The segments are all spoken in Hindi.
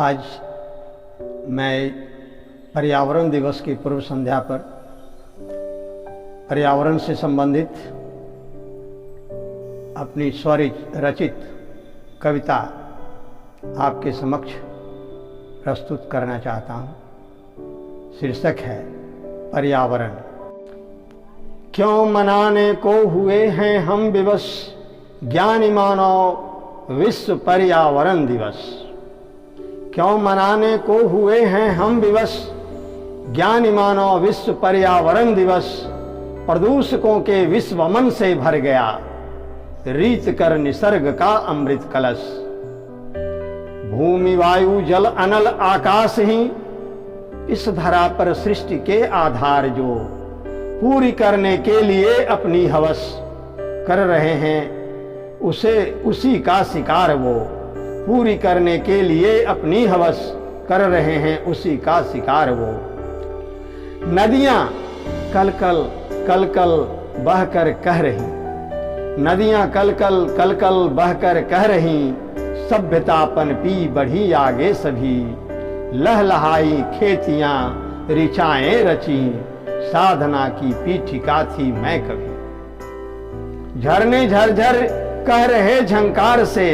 आज मैं पर्यावरण दिवस की पूर्व संध्या पर पर्यावरण से संबंधित अपनी स्वरचित कविता आपके समक्ष प्रस्तुत करना चाहता हूँ। शीर्षक है पर्यावरण। क्यों मनाने को हुए हैं हम विवश, ज्ञानी मानव विश्व पर्यावरण दिवस। क्यों मनाने को हुए हैं हम विवश, ज्ञानी मानव विश्व पर्यावरण दिवस। प्रदूषकों के विश्व मन से भर गया, रीत कर निसर्ग का अमृत कलश। भूमि वायु जल अनल आकाश ही इस धरा पर सृष्टि के आधार जो पूरी करने के लिए अपनी हवस कर रहे हैं, उसी का शिकार वो पूरी करने के लिए अपनी हवस कर रहे हैं, उसी का शिकार वो। नदियां कल कल बहकर कह रही, नदियां कल कल बहकर कह रही, सभ्यता पनपी बढ़ी आगे सभी। लहलहाई खेतियां ऋचाएं रची, साधना की पीठिका थी मैं कभी। झरने झरझर कह रहे झंकार से,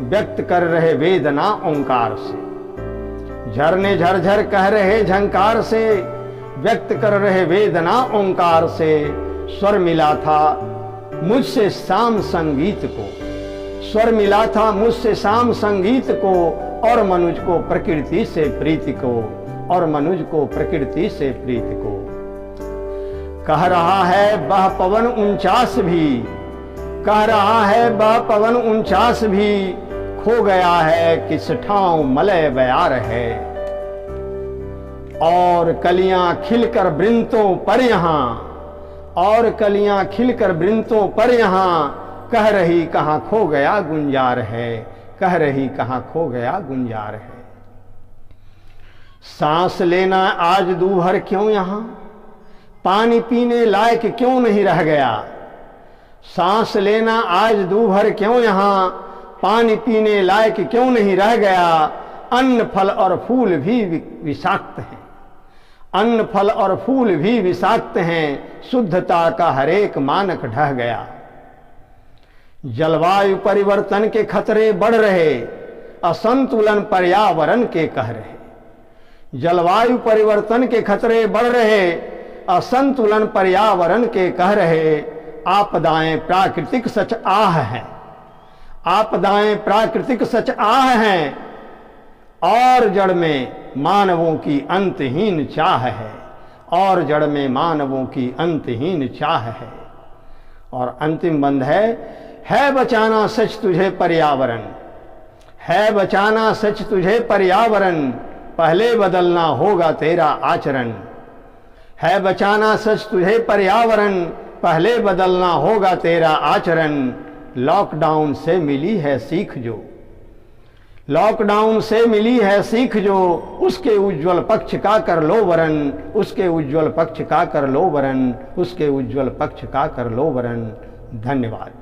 व्यक्त कर रहे वेदना ओंकार से। झरने झरझर कह रहे झंकार से, व्यक्त कर रहे वेदना ओंकार से। स्वर मिला था मुझसे शाम संगीत को, स्वर मिला था मुझसे शाम संगीत को, और मनुज को प्रकृति से प्रीति को, और मनुज को प्रकृति से प्रीति को। कह रहा है वह पवन 49 भी, कह रहा है वह पवन 49 भी, खो गया है किस ठाव मलय बयार है। और कलियां खिलकर वृंतों पर यहाँ, और कलियां खिलकर वृंतों पर यहाँ, कह रही कहाँ खो गया गुंजार है, कह रही कहाँ खो गया गुंजार है। सांस लेना आज दूभर क्यों यहाँ, पानी पीने लायक क्यों नहीं रह गया। सांस लेना आज दूभर क्यों यहाँ, पानी पीने लायक क्यों नहीं रह गया। अन्न फल और फूल भी विषाक्त हैं, अन्न फल और फूल भी विषाक्त हैं, शुद्धता का हरेक मानक ढह गया। जलवायु परिवर्तन के खतरे बढ़ रहे, असंतुलन पर्यावरण के कह रहे। जलवायु परिवर्तन के खतरे बढ़ रहे, असंतुलन पर्यावरण के कह रहे। आपदाएं प्राकृतिक सच आह है, आपदाएं प्राकृतिक सच आह हैं, और जड़ में मानवों की अंतहीन चाह है, और जड़ में मानवों की अंतहीन चाह है। और अंतिम बंद है बचाना सच तुझे पर्यावरण, है बचाना सच तुझे पर्यावरण, पहले बदलना होगा तेरा आचरण। है बचाना सच तुझे पर्यावरण, पहले बदलना होगा तेरा आचरण। लॉकडाउन से मिली है सीख जो, लॉकडाउन से मिली है सीख जो, उसके उज्जवल पक्ष का कर लो वरन, उसके उज्जवल पक्ष का कर लो वरन, उसके उज्जवल पक्ष का कर लो वरन। धन्यवाद।